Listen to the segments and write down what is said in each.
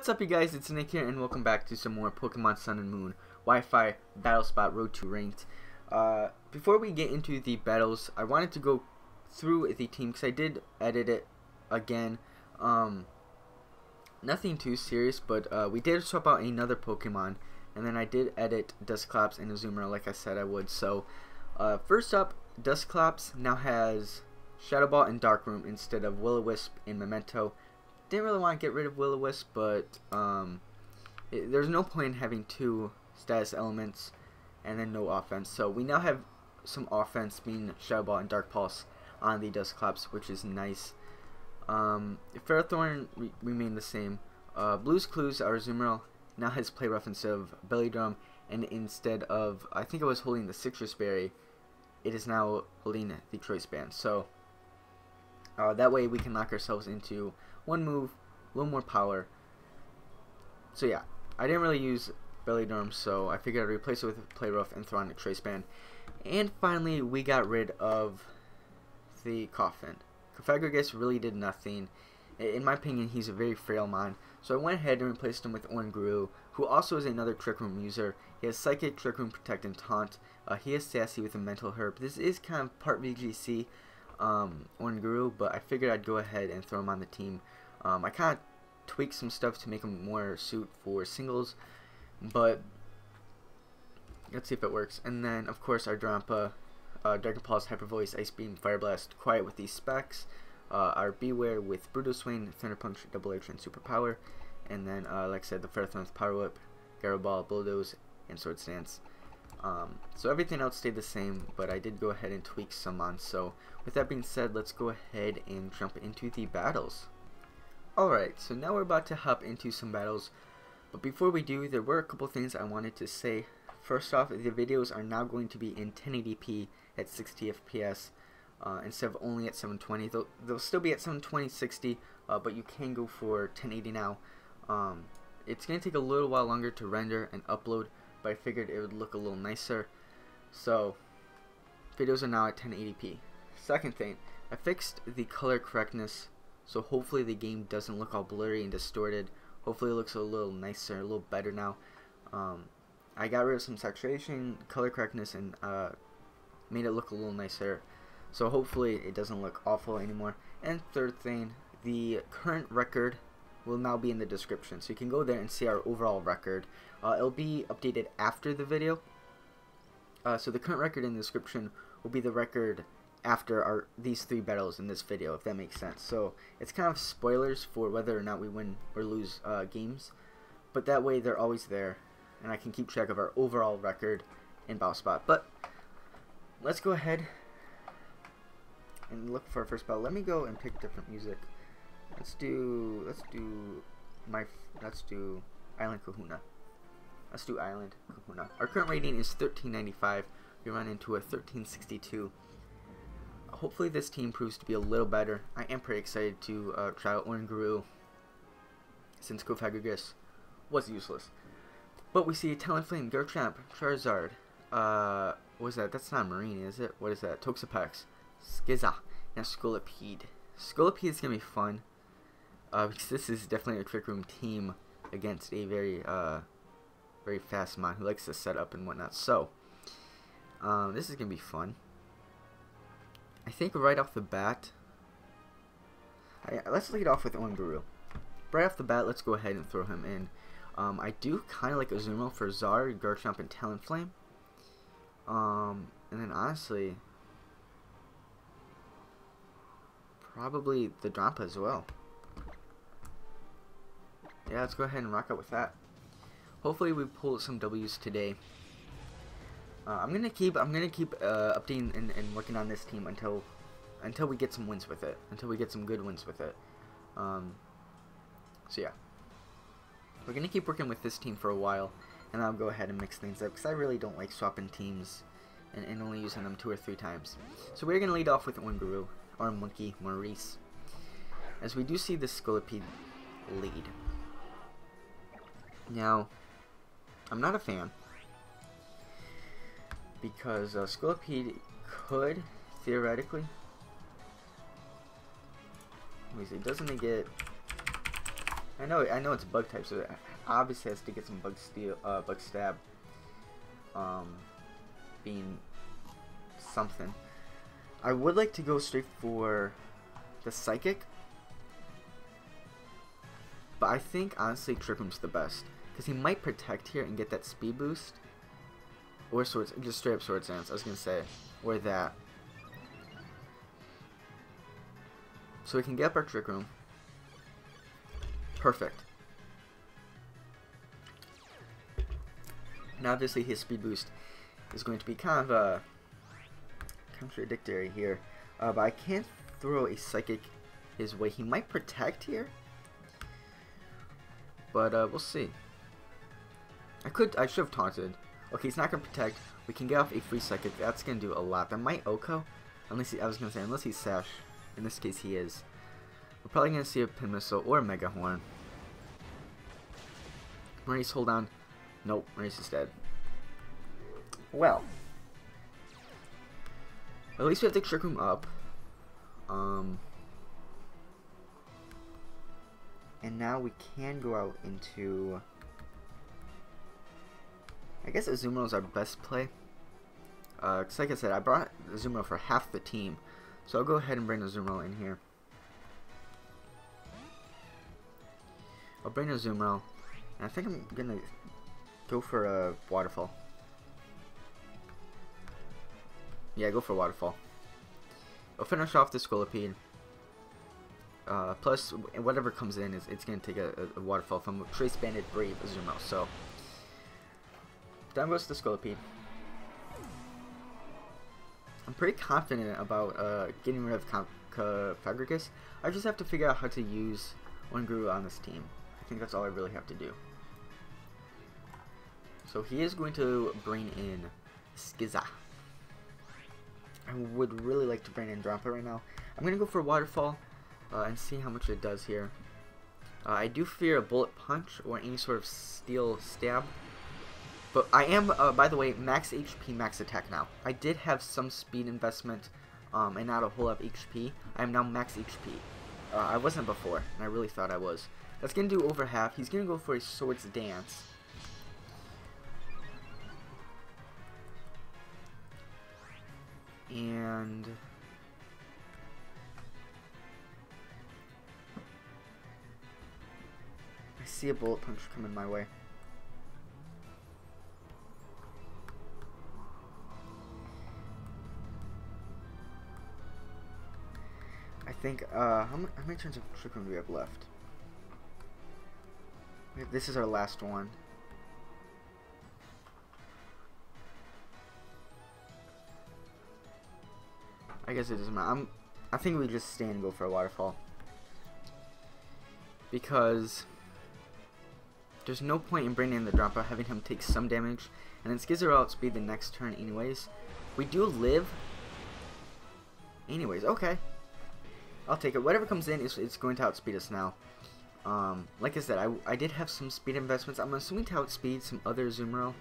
What's up, you guys? It's Nick here, and welcome back to some more Pokemon Sun and Moon Wi-Fi Battle Spot Road to Ranked. Before we get into the battles, I wanted to go through the team because I did edit it again. Nothing too serious, but we did swap out another Pokemon, and then I did edit Dusclops and Azumarill like I said I would. So, first up, Dusclops now has Shadow Ball and Dark Room instead of Will-O-Wisp and Memento. Didn't really want to get rid of Will-O-Wisp, but there's no point in having two status elements and then no offense. So we now have some offense, being Shadow Ball and Dark Pulse on the Dusclops, which is nice. Ferrothorn remain the same. Blue's Clues, our Azumarill, now has Play Rough instead of Belly Drum, and instead of, I think it was holding the Citrus Berry, it is now holding the Choice Band. So that way we can lock ourselves into one move, a little more power. So yeah, I didn't really use Belly Drum, so I figured I'd replace it with Play Rough and throw on a Trace Band. And finally, we got rid of the Coffin. Cofagrigus really did nothing. In my opinion, he's a very frail mon. So I went ahead and replaced him with Oranguru, who also is another Trick Room user. He has Psychic, Trick Room, Protect, and Taunt. He has Sassy with a Mental Herb. This is kind of part VGC. Oranguru, but I figured I'd go ahead and throw him on the team. I kind of tweaked some stuff to make him more suit for singles, but let's see if it works. And then, of course, our Drampa, Dark Pulse, Hyper Voice, Ice Beam, Fire Blast, Quiet with these specs, our Beware with Brutal Swing, Thunder Punch, Double Edge, and Super Power, and then, like I said, the Ferrothorn with Power Whip, Gyro Ball, Bulldoze, and Sword Stance. So everything else stayed the same, but I did go ahead and tweak some on. So with that being said, let's go ahead and jump into the battles. Alright, so now we're about to hop into some battles, but before we do, there were a couple things I wanted to say. First off, the videos are now going to be in 1080p at 60 FPS instead of only at 720. They'll still be at 720 60, but you can go for 1080 now. It's going to take a little while longer to render and upload, but I figured it would look a little nicer. So videos are now at 1080p. Second thing, I fixed the color correctness, so hopefully the game doesn't look all blurry and distorted. Hopefully it looks a little nicer, a little better now. I got rid of some saturation, color correctness, and made it look a little nicer. So hopefully it doesn't look awful anymore. And third thing, the current record will now be in the description, so you can go there and see our overall record. It'll be updated after the video. So the current record in the description will be the record after these three battles in this video, if that makes sense. So it's kind of spoilers for whether or not we win or lose games, but that way they're always there, and I can keep track of our overall record in Battle Spot. But let's go ahead and look for our first battle. Let me go and pick different music. Let's do Island Kahuna. Let's do Island Kahuna. Our current rating is 1395. We run into a 1362. Hopefully this team proves to be a little better. I am pretty excited to try out Oranguru, since Cofagrigus was useless. But we see Talonflame, Garchomp, Charizard. What is that? That's not Marine, is it? What is that? Toxapex, Skiza, and Scolipede. Scolipede is gonna be fun, because this is definitely a Trick Room team against a very fast mon who likes to set up and whatnot. So this is gonna be fun. I think right off the bat, let's lead off with Oranguru. Right off the bat, let's go ahead and throw him in. I do kind of like Azumarill for Zar, Garchomp, and Talonflame. And then honestly, probably the Drampa as well. Yeah, let's go ahead and rock out with that. Hopefully we pull some W's today. I'm gonna keep updating and working on this team until we get some wins with it, until we get some good wins with it. So yeah, we're gonna keep working with this team for a while, and I'll go ahead and mix things up because I really don't like swapping teams and only using them 2 or 3 times. So we're gonna lead off with Oranguru, our monkey Maurice, as we do see the Scolipede lead. Now, I'm not a fan, because Scolipede could theoretically, let me see, doesn't it get I know it's bug type, so it obviously has to get some bug steal, bug stab, being something. I would like to go straight for the psychic, but I think honestly Trick Room's the best because he might protect here and get that speed boost, or swords, just straight up Sword Dance. I was gonna say, or that. So we can get up our Trick Room. Perfect. Now obviously his speed boost is going to be kind of contradictory here, but I can't throw a psychic his way. He might protect here, but we'll see. I should have taunted. Okay, he's not gonna protect. We can get off a free psychic. That's gonna do a lot. That might Oko, unless he's Sash. In this case, he is. We're probably gonna see a Pin Missile or a Mega Horn. Maurice, hold on. Nope, Maurice is dead. Well, at least we have the Trick Room up. And now we can go out into, I guess Azumarill is our best play. Cause like I said, I brought Azumarill for half the team, so I'll go ahead and bring Azumarill in here. I'll bring Azumarill, and I think I'm gonna go for a Waterfall. Yeah, go for a Waterfall. I'll finish off the Scolipede. Plus, whatever comes in, it's going to take a Waterfall from a Trace Banded Brave Azumarill. So, down goes the Scolipede. I'm pretty confident about getting rid of Fagricus. I just have to figure out how to use Onguru on this team. I think that's all I really have to do. So he is going to bring in Skiza. I would really like to bring in Drampa right now. I'm going to go for a Waterfall and see how much it does here. I do fear a Bullet Punch or any sort of Steel Stab. But I am, by the way, max HP, max attack now. I did have some speed investment and not a whole lot of HP. I am now max HP. I wasn't before, and I really thought I was. That's going to do over half. He's going to go for a Swords Dance. And I see a Bullet Punch coming my way. I think, how many turns of Trick Room do we have left? This is our last one. I guess it doesn't matter. I think we just stay and go for a Waterfall. Because there's no point in bringing in the Drampa, having him take some damage, and then Skizzer will outspeed the next turn anyways. We do live. Anyways, okay. I'll take it. Whatever comes in, it's going to outspeed us now. Like I said, I did have some speed investments. I'm assuming to outspeed some other Azumarill,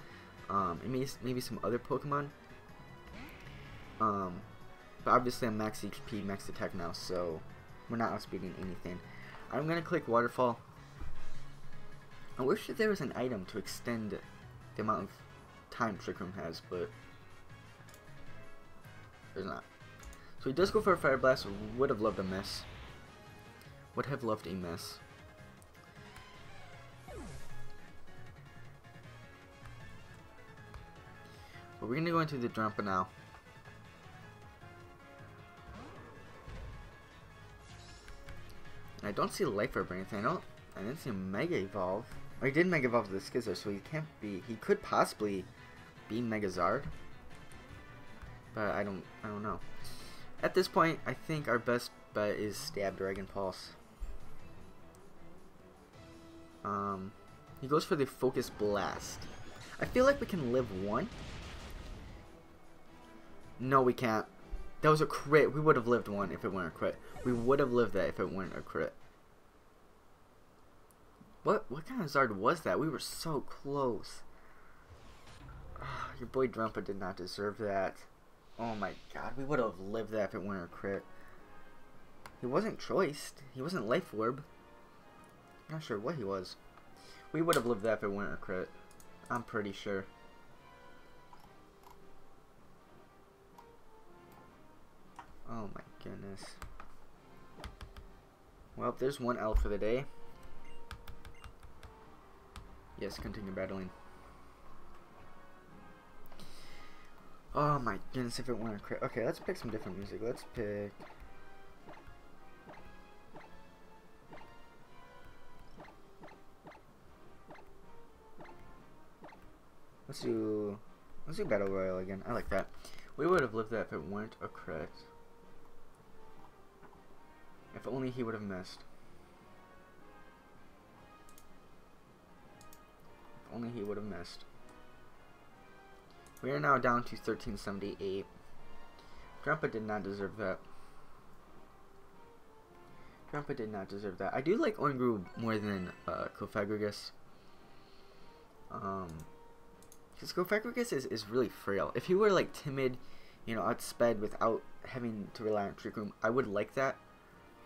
and maybe some other Pokemon. But obviously I'm max HP, max attack now, so we're not outspeeding anything. I'm gonna click Waterfall. I wish that there was an item to extend the amount of time Trick Room has, but there's not. So he does go for a Fire Blast. Would have loved a miss. Would have loved a miss. But we're gonna go into the Drampa now. I don't see Life Orb or anything. I didn't see him Mega Evolve. Or he did Mega Evolve to the Skizzer, so he can't be. He could possibly be Megazard, but I don't know. At this point, I think our best bet is Stab Dragon Pulse. He goes for the Focus Blast. I feel like we can live one. No, we can't. That was a crit. We would have lived one if it weren't a crit. We would have lived that if it weren't a crit. What kind of Zard was that? We were so close. Your boy Drampa did not deserve that. Oh my god, we would have lived that if it weren't a crit. He wasn't choiced. He wasn't Life Orb. Not sure what he was. We would have lived that if it weren't a crit. I'm pretty sure. Oh my goodness. Well, there's one L for the day. Yes, continue battling. Oh my goodness, if it weren't a crit. Okay, let's pick some different music. Let's pick... Let's do Battle Royale again. I like that. We would have lived that if it weren't a crit. If only he would have missed. If only he would have missed. We are now down to 1378. Grandpa did not deserve that. Grandpa did not deserve that. I do like Orngru more than Cofagrigus. Because Cofagrigus is really frail. If he were like timid, you know, outsped without having to rely on Trick Room, I would like that.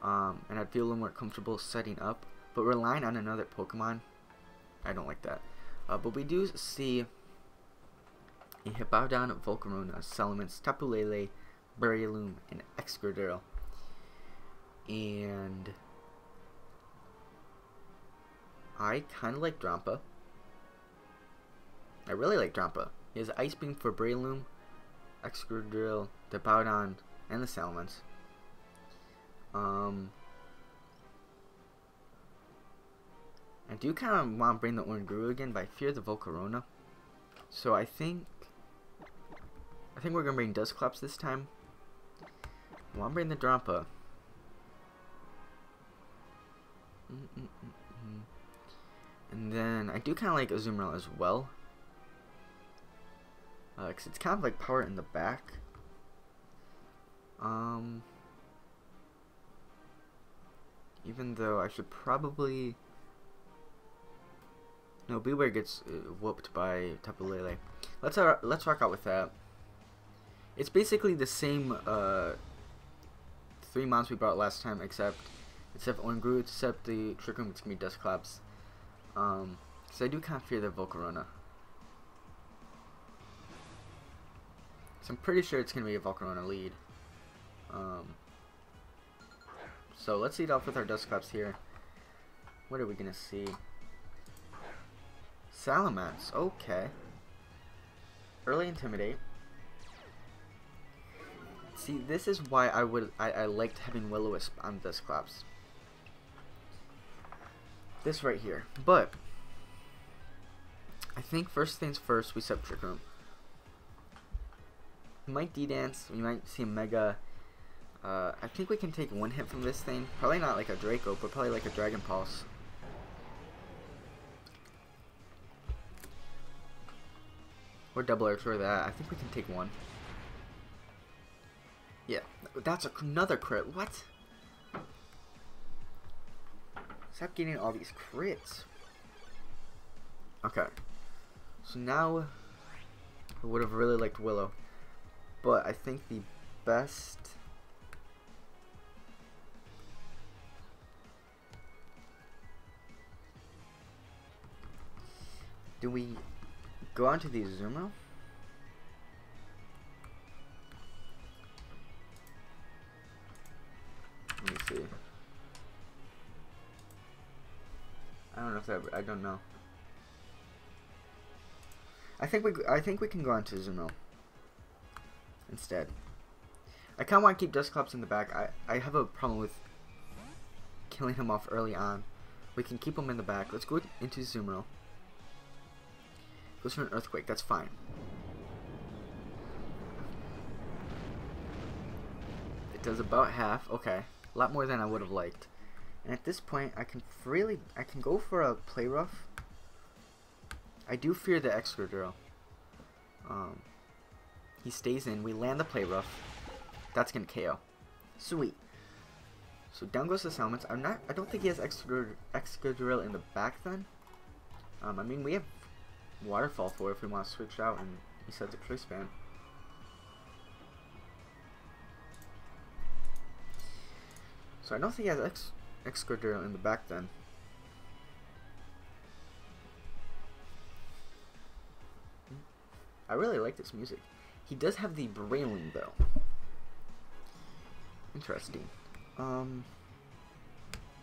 And I'd feel a little more comfortable setting up. But relying on another Pokemon, I don't like that. But we do see a Hippowdon, Volcarona, Salamence, Tapu Lele, Breloom, and Excadrill. And I kind of like Drampa. I really like Drampa. He has Ice Beam for Breloom, Excadrill, the Hippowdon, and the Salamence. I do kind of want to bring the Oranguru again, but I fear the Volcarona. So I think we're gonna bring Dusclops this time. I want to bring the Drampa. And then I do kind of like Azumarill as well. Because it's kind of like power in the back. Even though I should probably... No, Beware gets whooped by Tapu Lele. Let's rock out with that. It's basically the same 3 mons we brought last time, except Oranguru, except the Trick Room, it's gonna be Dusclops. So I do kind of fear the Volcarona. So I'm pretty sure it's gonna be a Volcarona lead. So let's lead off with our Dusclops here. What are we gonna see? Salamence, okay. Early Intimidate. See, this is why I liked having Will-O-Wisp on Dusclops. This right here. But I think first things first, we set Trick Room. We might D-Dance, we might see a Mega. I think we can take one hit from this thing. Probably not like a Draco, but probably like a Dragon Pulse. Or Double Arch or that. I think we can take one. Yeah, that's another crit. What? Stop getting all these crits. Okay. So now, I would have really liked Willow. But I think the best... Do we go on to the Azumarill? Let me see. I don't know if that... I don't know. I think we can go on to Azumarill instead. I kind of want to keep Dusclops in the back. I have a problem with killing him off early on. We can keep him in the back. Let's go into Azumarill. Goes for an Earthquake. That's fine. It does about half. Okay. A lot more than I would have liked. And at this point, I can go for a Play Rough. I do fear the Excadrill. He stays in. We land the Play Rough. That's gonna KO. Sweet. So down goes the Salamence. I don't think he has Excadrill in the back then. I mean, we have Waterfall for if we want to switch out and he sets a Choice Band. So I don't think he has Excadrill in the back then. I really like this music. He does have the Braylon though. Interesting.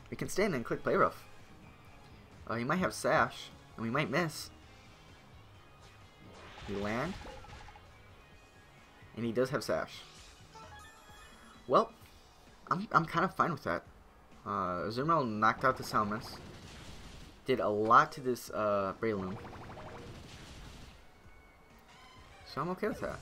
We can stand and click play rough. He might have sash, and we might miss. We land, and he does have sash. Well, I'm kind of fine with that. Azumarill knocked out the Salmas. Did a lot to this Breloom. So I'm okay with that.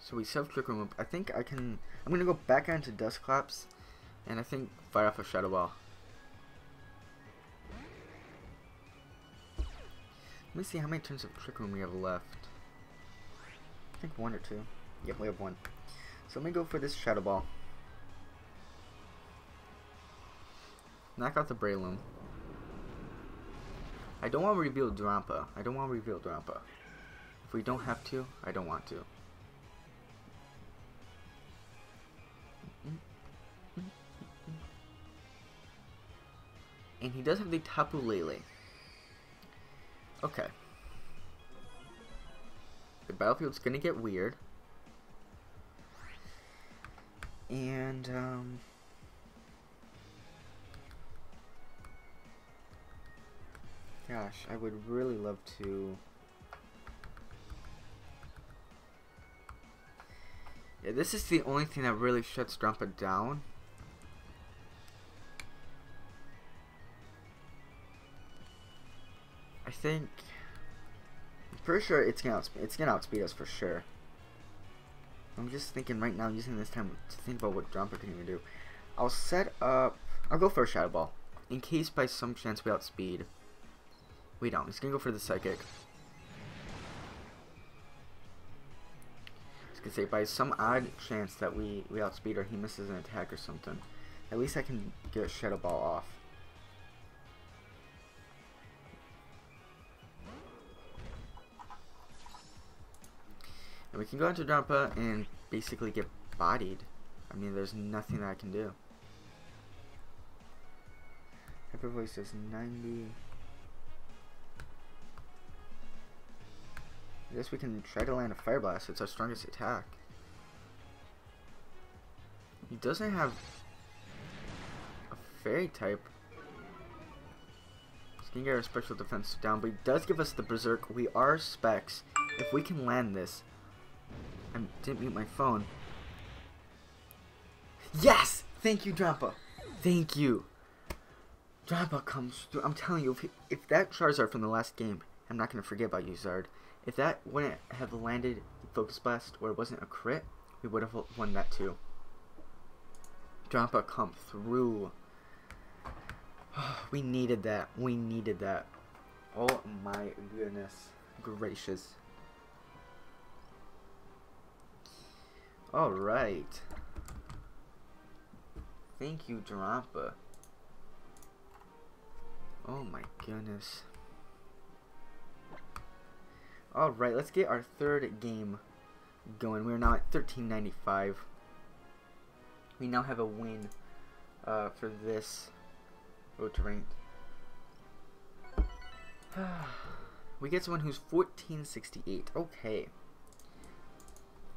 So we self-trick room. I think I can. I'm gonna go back onto Dustclaps, and I think fire off a Shadow Ball. Let me see how many turns of Trick Room we have left. I think 1 or 2. Yep, we have 1. So let me go for this Shadow Ball. Knock out the Breloom. I don't want to reveal Drampa. If we don't have to, I don't want to. And he does have the Tapu Lele. Okay. The battlefield's gonna get weird. And, gosh, I would really love to... Yeah, this is the only thing that really shuts Drampa down. I think... I'm pretty sure it's gonna outspeed us for sure. I'm just thinking right now, using this time to think about what Drampa can even do. I'll set up... I'll go for a Shadow Ball. In case by some chance we outspeed. We don't. He's gonna go for the Psychic. I was gonna say, by some odd chance that we outspeed or he misses an attack or something, at least I can get a Shadow Ball off. And we can go into Drampa and basically get bodied. I mean, there's nothing that I can do. Hyper Voice does 90. I guess we can try to land a Fire Blast. It's our strongest attack. He doesn't have a Fairy type. He's gonna get our special defense down, but he does give us the Berserk. We are Specs. If we can land this. I didn't mute my phone. Yes! Thank you, Drampa. Thank you. Drampa comes through. I'm telling you, if that Charizard from the last game, I'm not going to forget about you, Zard. If that wouldn't have landed Focus Blast or it wasn't a crit, we would have won that too. Drampa come through. We needed that. We needed that. Oh my goodness gracious. Alright. Thank you, Drampa. Oh my goodness. Alright, let's get our third game going. We're now at 1395. We now have a win for this road to ranked. We get someone who's 1468. Okay.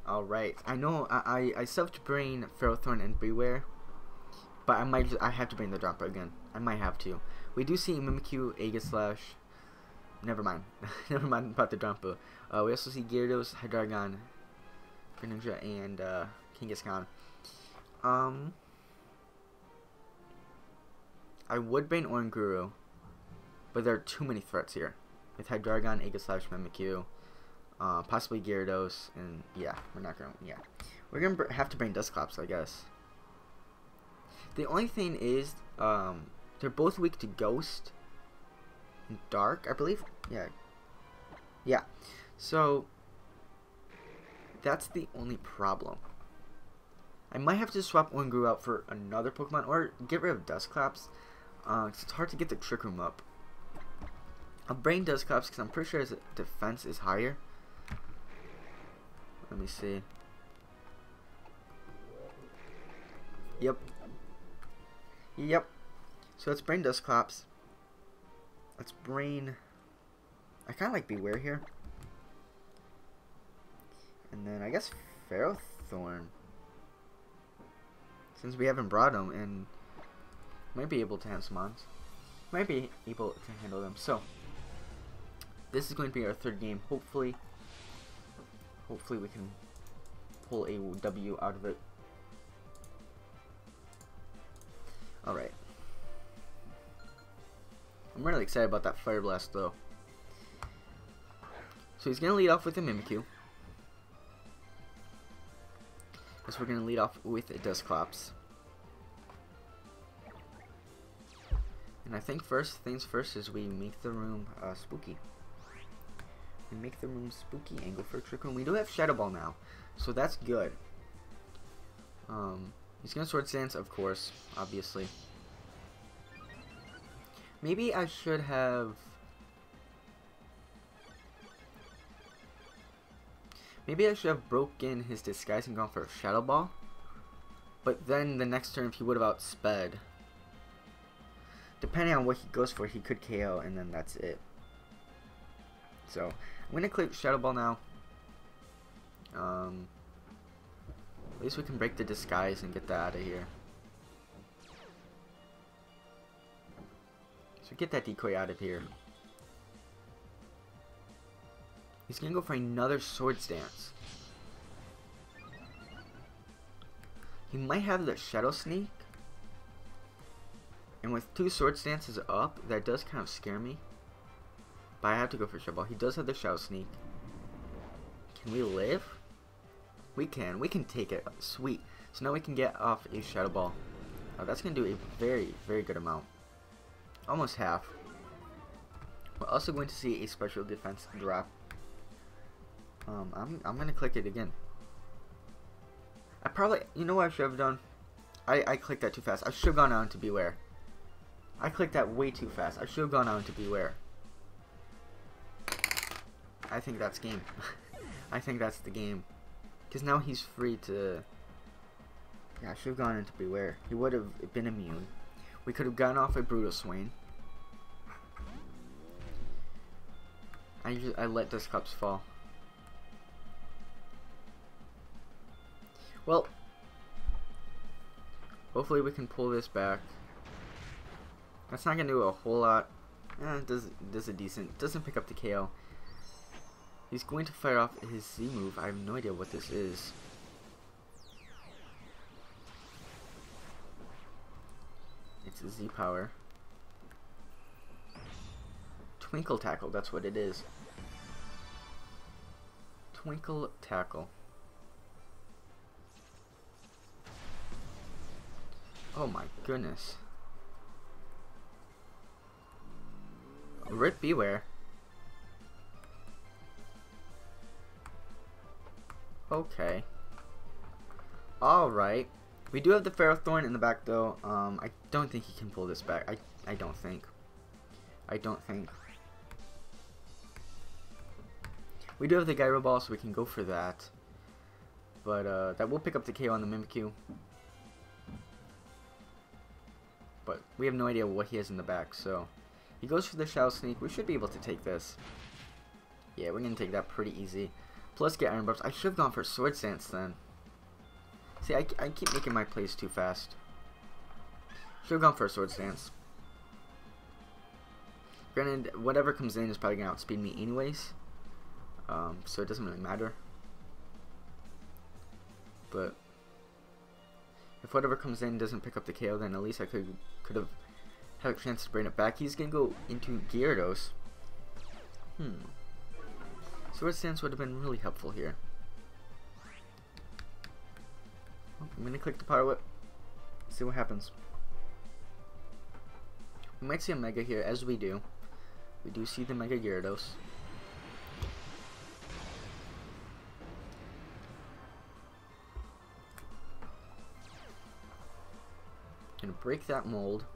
Alright. I know I still have to bring Ferrothorn and Beware. But I have to bring the Drampa again. I might have to. We do see Mimikyu, Aegislash. Never mind. Never mind about the Drampa. We also see Gyarados, Hydreigon, Greninja, and Kangaskhan. I would bring Oranguru, but there are too many threats here. With Hydreigon, Aegislash, Mimikyu, possibly Gyarados, and yeah, we're not gonna. Yeah, we're gonna have to bring Dusclops, I guess. The only thing is, they're both weak to Ghost and Dark, I believe. Yeah. Yeah. So, that's the only problem. I might have to swap Oranguru out for another Pokemon, or get rid of Dusclops. It's hard to get the Trick Room up. I'll bring Dusclops because I'm pretty sure his defense is higher. Let me see. Yep. Yep. So let's bring Dusclops. Let's brain. I kind of like Beware here. And then I guess Ferrothorn. Since we haven't brought them, and might be able to have some odds. Might be able to handle them. So this is going to be our third game. Hopefully we can pull a W out of it. Alright. I'm really excited about that Fire Blast though. So he's going to lead off with a Mimikyu. So we're going to lead off with a Dusclops. And I think first things first is we make the room spooky. We make the room spooky and go for a Trick Room. We do have Shadow Ball now, so that's good. He's going to Sword Stance, of course, obviously. Maybe I should have... Maybe I should have broken his disguise and gone for a Shadow Ball. But then the next turn, if he would have outsped, depending on what he goes for, he could KO, and then that's it. So I'm gonna click Shadow Ball now. At least we can break the disguise and get that out of here. So get that decoy out of here. He's gonna go for another Sword Stance. He might have the Shadow Sneak. And with 2 Sword Stances up, that does kind of scare me. But I have to go for Shadow Ball. He does have the Shadow Sneak. Can we live? We can. We can take it. Sweet. So now we can get off a Shadow Ball. That's going to do a very, very good amount. Almost half. We're also going to see a Special Defense drop. I'm going to click it again. I probably... You know what I should have done? I clicked that too fast. I should have gone on to Beware. I clicked that way too fast. I should have gone on to Beware. I think that's game. I think that's the game. Because now he's free to... Yeah, I should have gone into Beware. He would have been immune. We could have gotten off a Brutal Swain. I let Dusclops fall. Well, hopefully we can pull this back. That's not gonna do a whole lot. It does a decent. Doesn't pick up the KO. He's going to fire off his Z move. I have no idea what this is. It's a Z power. Twinkle Tackle. That's what it is. Twinkle Tackle. Oh my goodness. Rip Beware. Okay. Alright. We do have the Ferrothorn in the back though. I don't think he can pull this back. I don't think. We do have the Gyro Ball, so we can go for that. But that will pick up the KO on the Mimikyu. But we have no idea what he has in the back, so he goes for the Shadow Sneak. We should be able to take this. Yeah, we're gonna take that pretty easy. Plus get Iron Barbs. I should have gone for Sword Stance then. See, I keep making my plays too fast. Should have gone for a Sword Stance. Granted, whatever comes in is probably gonna outspeed me anyways. So it doesn't really matter. But if whatever comes in doesn't pick up the KO, then at least I could have had a chance to bring it back. He's gonna go into Gyarados. Sword Stance would have been really helpful here. I'm gonna click the Power Whip. See what happens. We might see a Mega here, as we do. We do see the Mega Gyarados. Gonna break that mold.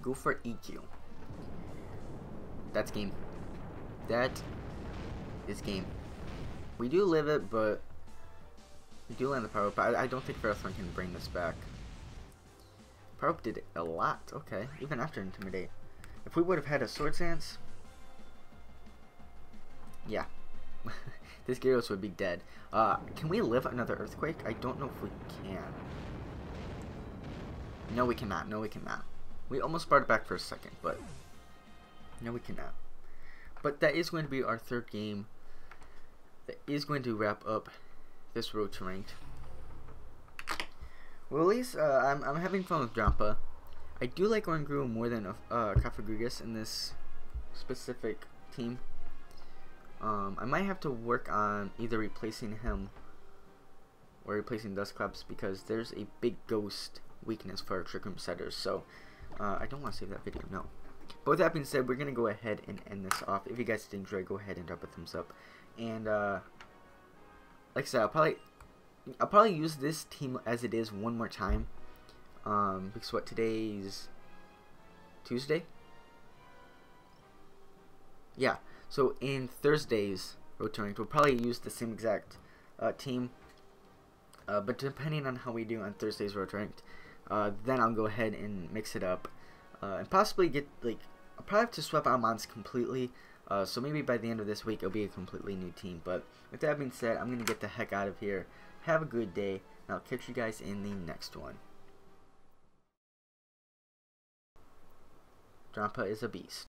Go for EQ. That's game. That is game. We do live it, but we do land the Power Up. I don't think Ferrothorn can bring this back. Power Up did a lot. Okay, even after Intimidate. If we would have had a Swords Dance, yeah, this Gyarados would be dead. Can we live another Earthquake? I don't know if we can. No, we cannot. No, we cannot. We almost brought it back for a second, but no, we cannot. But that is going to be our third game. That is going to wrap up this road to ranked. Well, at least I'm having fun with Drampa. I do like Oranguru more than Cofagrigus in this specific team. I might have to work on either replacing him or replacing Dusclops because there's a big ghost weakness for our Trick Room setters. So I don't want to save that video, no. But with that being said, we're going to go ahead and end this off. If you guys did enjoy, go ahead and drop a thumbs up. And like I said, I'll probably use this team as it is one more time. Because what, today's Tuesday? Yeah. So in Thursday's Road to Ranked, we'll probably use the same exact team. But depending on how we do on Thursday's Road to Ranked, then I'll go ahead and mix it up. And possibly get, like, I'll probably have to swap out mons completely. So maybe by the end of this week, it'll be a completely new team. But with that being said, I'm going to get the heck out of here. Have a good day, and I'll catch you guys in the next one. Drampa is a beast.